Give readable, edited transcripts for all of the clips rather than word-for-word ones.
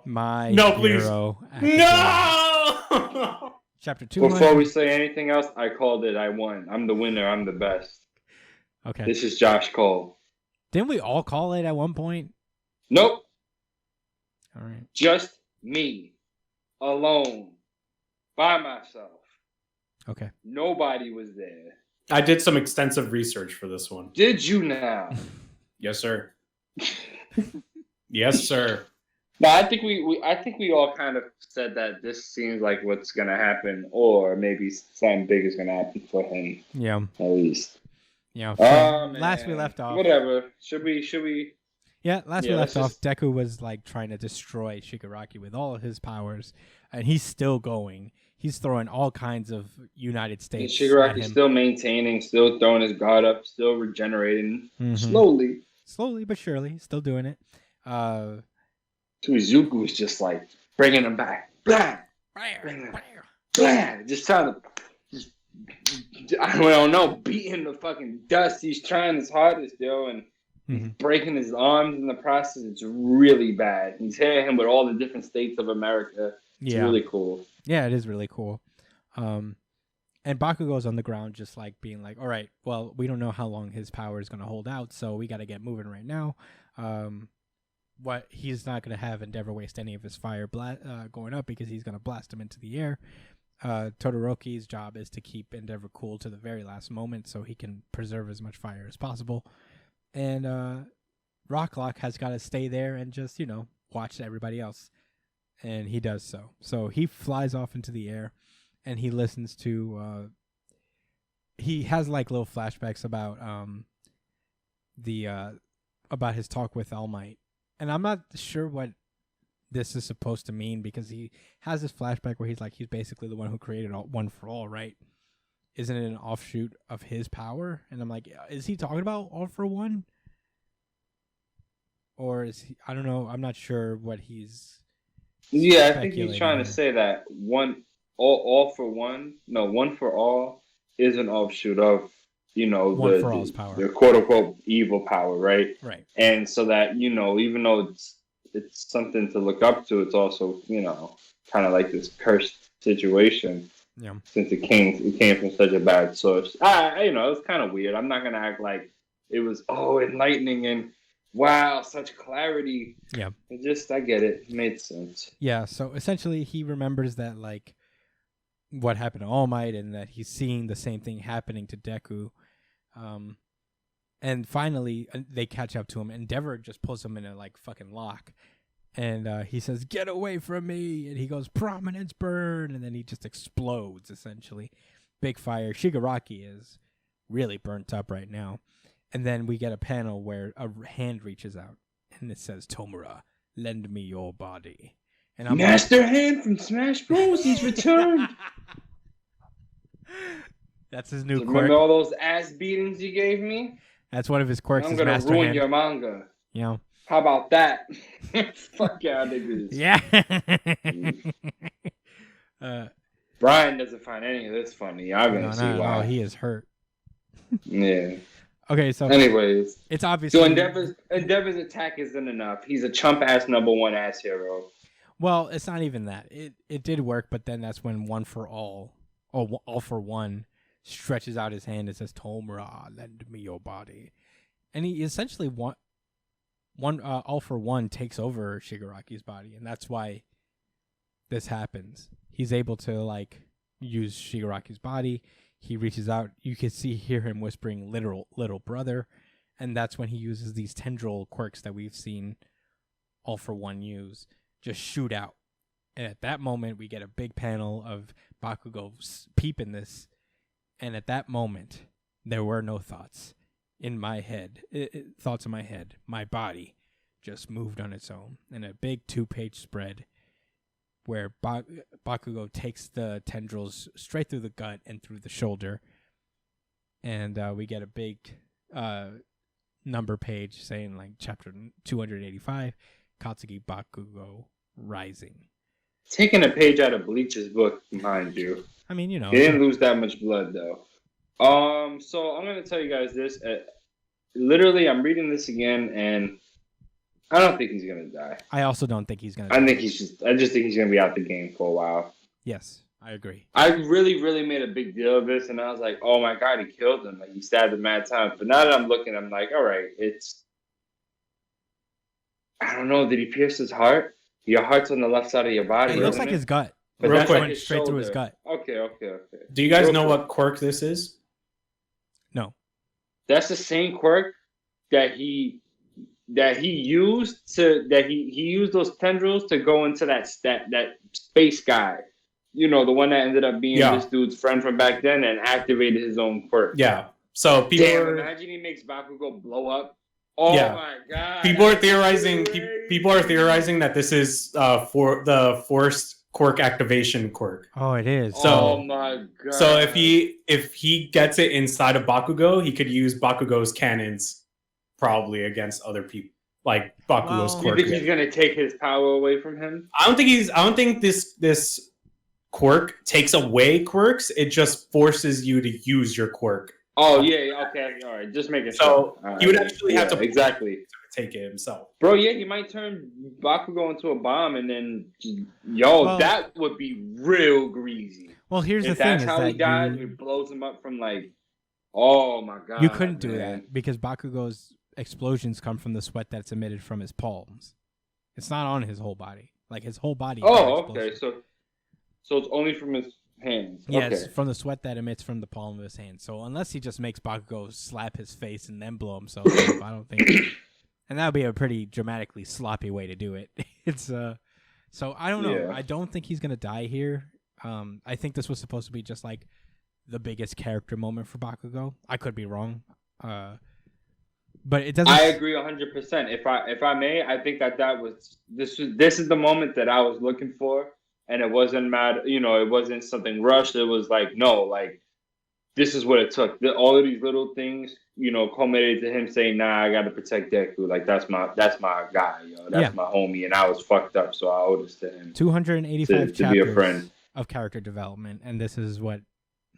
My No, please. Hero No! Chapter 200. Before we say anything else, I called it. I won. I'm the winner. I'm the best. Okay. This is Josh Cole. Didn't we all call it at one point? Nope. All right. Just me. Alone. By myself. Okay. Nobody was there. I did some extensive research for this one. Did you now? Yes, sir. Yes, sir. No, I think we all kind of said that this seems like what's gonna happen, or maybe something big is gonna happen for him. Yeah. At least. Yeah. Last we left off. Whatever. Should we? Yeah, we left off. Deku was like trying to destroy Shigaraki with all of his powers, and he's still going. He's throwing all kinds of United States. And Shigaraki's still maintaining, still throwing his guard up, still regenerating slowly. Slowly but surely, still doing it. Izuku is just like bringing him back. Blah, blah, just trying to, I don't know, beating the fucking dust. He's trying his hardest, yo, and he's breaking his arms in the process. It's really bad. He's hitting him with all the different states of America. It's really cool. Yeah, it is really cool. And Bakugo's on the ground just like being like, all right, well, we don't know how long his power is going to hold out, so we got to get moving right now. What he's not going to have Endeavor waste any of his fire going up because he's going to blast him into the air. Todoroki's job is to keep Endeavor cool to the very last moment so he can preserve as much fire as possible. And Rocklock has got to stay there and just, watch everybody else. And he does so. So he flies off into the air and he listens to he has like little flashbacks about about his talk with All Might. And I'm not sure what this is supposed to mean because he has this flashback where he's basically the one who created One for All, right? Isn't it an offshoot of his power? And I'm like, is he talking about All for One? Or is he, I don't know, I'm not sure what he's I think he's trying to say that One for All is an offshoot of One for All's power, the quote unquote evil power, right? Right. And so that even though it's something to look up to, it's also kind of like this cursed situation. Yeah. Since it came from such a bad source, it's kind of weird. I'm not gonna act like it was enlightening and wow, such clarity. Yeah. I get it. It made sense. Yeah. So essentially, he remembers that what happened to All Might and that he's seeing the same thing happening to Deku. And finally, they catch up to him. Endeavor just pulls him in a fucking lock. And he says, "Get away from me." And he goes, "Prominence burn." And then he just explodes, essentially. Big fire. Shigaraki is really burnt up right now. And then we get a panel where a hand reaches out. And it says, "Tomura, lend me your body." And I'm Master Hand from Smash Bros. He's returned. That's his new quirk. Remember all those ass beatings you gave me? That's one of his quirks. I'm gonna ruin your manga. Yeah. How about that? Fuck y'all niggas. Yeah. Brian doesn't find any of this funny. I'm gonna see why. No, he is hurt. Yeah. Okay, so anyways, it's obviously so Endeavor's attack isn't enough. He's a chump ass number one ass hero. Well, it's not even that. It did work, but then that's when All for One stretches out his hand and says, "Tomura, lend me your body," and he essentially All for One takes over Shigaraki's body, and that's why this happens. He's able to use Shigaraki's body. He reaches out. You can hear him whispering little brother. And that's when he uses these tendril quirks that we've seen All for One use. Just shoot out. And at that moment, we get a big panel of Bakugo peeping this. And at that moment, there were no thoughts in my head. Thoughts in my head. My body just moved on its own. In a big 2-page spread where Bakugo takes the tendrils straight through the gut and through the shoulder. And we get a big number page saying chapter 285, Katsuki Bakugo Rising. Taking a page out of Bleach's book, mind you. I mean, He didn't lose that much blood, though. So I'm going to tell you guys this. Literally, I'm reading this again, and I don't think he's gonna die. I also don't think he's gonna. I just think he's gonna be out the game for a while. Yes, I agree. I really, really made a big deal of this, and I was like, "Oh my god, he killed him! Like he stabbed him mad times." But now that I'm looking, I'm like, "All right, it's." I don't know. Did he pierce his heart? Your heart's on the left side of your body. It looks like his gut. But Real that's quick. like his Straight through his shoulder. gut. Okay. Do you guys Real know quick. what quirk this is? No. That's the same quirk that he used he used those tendrils to go into that space guy. You know, the one that ended up being this dude's friend from back then and activated his own quirk. Yeah. So people imagine he makes Bakugo blow up. Oh my god. People are theorizing that this is for the forced quirk activation quirk. Oh, it is. So, oh my god. So if he gets it inside of Bakugo, he could use Bakugo's cannons probably against other people, like Bakugo's you quirk. think he's gonna take his power away from him? I don't think this quirk takes away quirks. It just forces you to use your quirk. Oh yeah, okay, all right. Just making So sure. he would actually have to exactly take it himself. Bro, yeah, he might turn Bakugo into a bomb and then that would be real greasy. Well, here's If the thing: that's how he dies, it blows him up from like, oh my god. you couldn't do man. that because Bakugo's explosions come from the sweat that's emitted from his palms. It's not on his whole body. Like his whole body. Oh, okay. So it's only from his hands. Yes, Okay. from the sweat that emits from the palm of his hand. So unless he just makes Bakugo slap his face and then blow himself up, I don't think. And that would be a pretty dramatically sloppy way to do it. It's so I don't know. Yeah. I don't think he's gonna die here. I think this was supposed to be just like the biggest character moment for Bakugo. I could be wrong. But it doesn't. I agree 100%. If I may, I think that was this is the moment that I was looking for, and it wasn't mad. You know, it wasn't something rushed. It was like this is what it took. All of these little things, you know, culminated to him saying, "Nah, I got to protect Deku. Like that's my guy, yo. That's my homie." And I was fucked up, so I owed this to him. 285 to be a friend of character development, and this is what.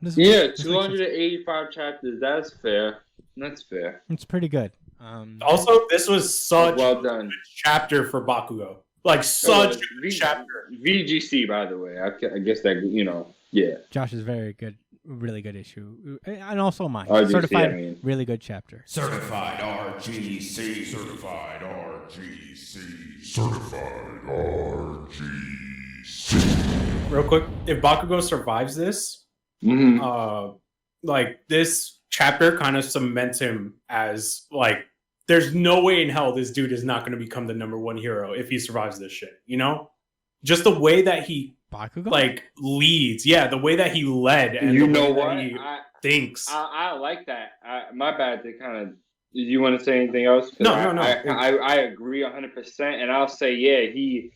285 chapters. That's fair. That's fair. It's pretty good. Also, this was such well done a good chapter for Bakugo. Like such a good chapter. VGC, by the way. I guess that yeah. Josh is very good, really good issue, and also mine. RGC, Certified, really good chapter. Certified RGC. Certified RGC. Certified RGC. Real quick, if Bakugo survives this, like this chapter kind of cements him as like there's no way in hell this dude is not going to become the #1 hero if he survives this shit, you know? Just the way that he Bakugo like leads, the way that he led, and you the know way what that he thinks. I like that. My bad to kind of. Did you want to say anything else? No. I agree 100%, and I'll say he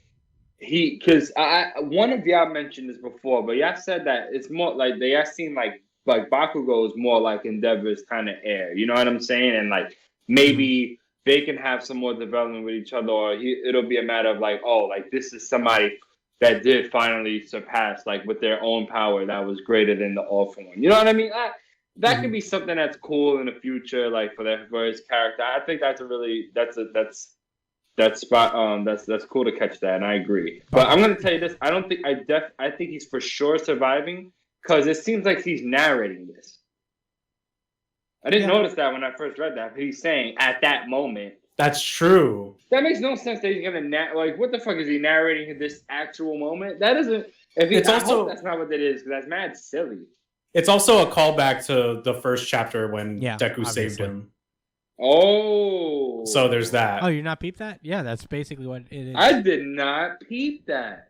because one of y'all mentioned this before, but y'all said that it's more like y'all seem like Bakugo is more like Endeavor's kind of heir. You know what I'm saying? And like maybe they can have some more development with each other, or it'll be a matter of like, oh, like this is somebody that did finally surpass like with their own power that was greater than the All For One. You know what I mean? That could be something that's cool in the future, like for his character. I think that's cool to catch that, and I agree. But I'm gonna tell you this: I think he's for sure surviving because it seems like he's narrating this. I didn't notice that when I first read that, but he's saying at that moment. That's true. That makes no sense that he's gonna like. What the fuck is he narrating this actual moment? That doesn't. I hope that's not what it is, because that's mad silly. It's also a callback to the first chapter when Deku saved him. Oh. So there's that. Oh, you not peep that? Yeah, that's basically what it is. I did not peep that.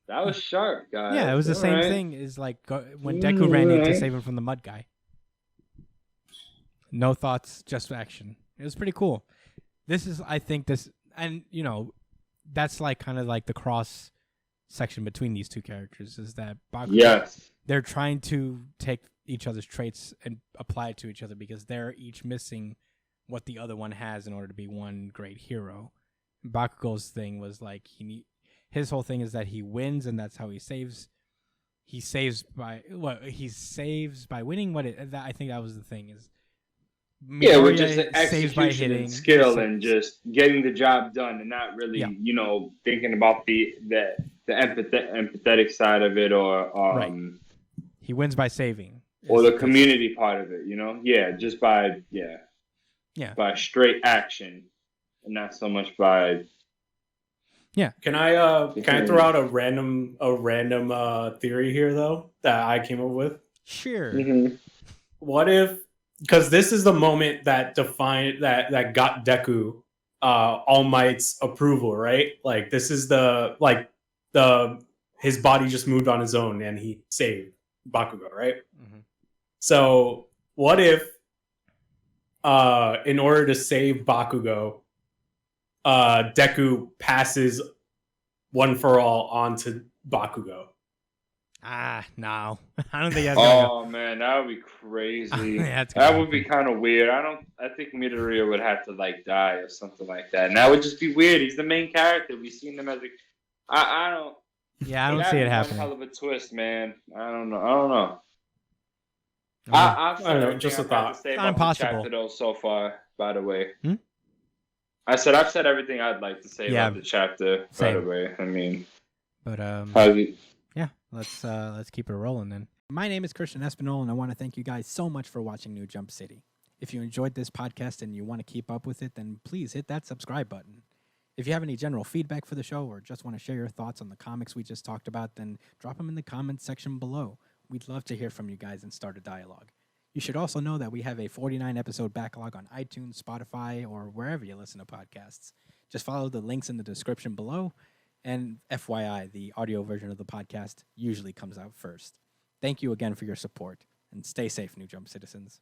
That was sharp, guys. Yeah, it was the same thing as like when Deku ran in to save him from the mud guy. No thoughts, just action. It was pretty cool. I think and you know, that's like kind of like the cross section between these two characters is that Bakugo, they're trying to take each other's traits and apply it to each other because they're each missing what the other one has in order to be one great hero. Bakugo's thing was like his whole thing is that he wins and that's how he saves. He saves by winning. I think that was the thing is Yeah, with Midoriya just the saves by execution hitting. and skill So- and just getting the job done and not really, Yeah. thinking about the empathetic side of it or Right. He wins by saving. or Is the good. community part of it, Yeah, just by by straight action and not so much by Can I throw out a random theory here though that I came up with? Sure. Mhm. What if, because this is the moment that defined that got Deku All Might's approval, right? Like this is the his body just moved on his own and he saved Bakugo, right? Mm-hmm. So what if in order to save Bakugo, Deku passes One for All onto Bakugo? No. I don't think that's gonna go. Oh man, that would be crazy. Yeah, that's gonna That would be kind of weird. I think Midoriya would have to die or something like that, and that would just be weird. He's the main character. We've seen him as a. I don't. Yeah, I don't that'd see it be happening. One hell of a twist, man. I don't know. Yeah. I've said I don't know, everything just a I've had thought. to say Not about the impossible. chapter though so far. By the way, I said I've said everything I'd like to say Yeah. about the chapter. Same. By the way, I mean, But yeah, let's keep it rolling then. My name is Christian Espinol, and I want to thank you guys so much for watching New Jump City. If you enjoyed this podcast and you want to keep up with it, then please hit that subscribe button. If you have any general feedback for the show or just want to share your thoughts on the comics we just talked about, then drop them in the comments section below. We'd love to hear from you guys and start a dialogue. You should also know that we have a 49 episode backlog on iTunes, Spotify, or wherever you listen to podcasts. Just follow the links in the description below. And FYI, the audio version of the podcast usually comes out first. Thank you again for your support, and stay safe, New Jump citizens.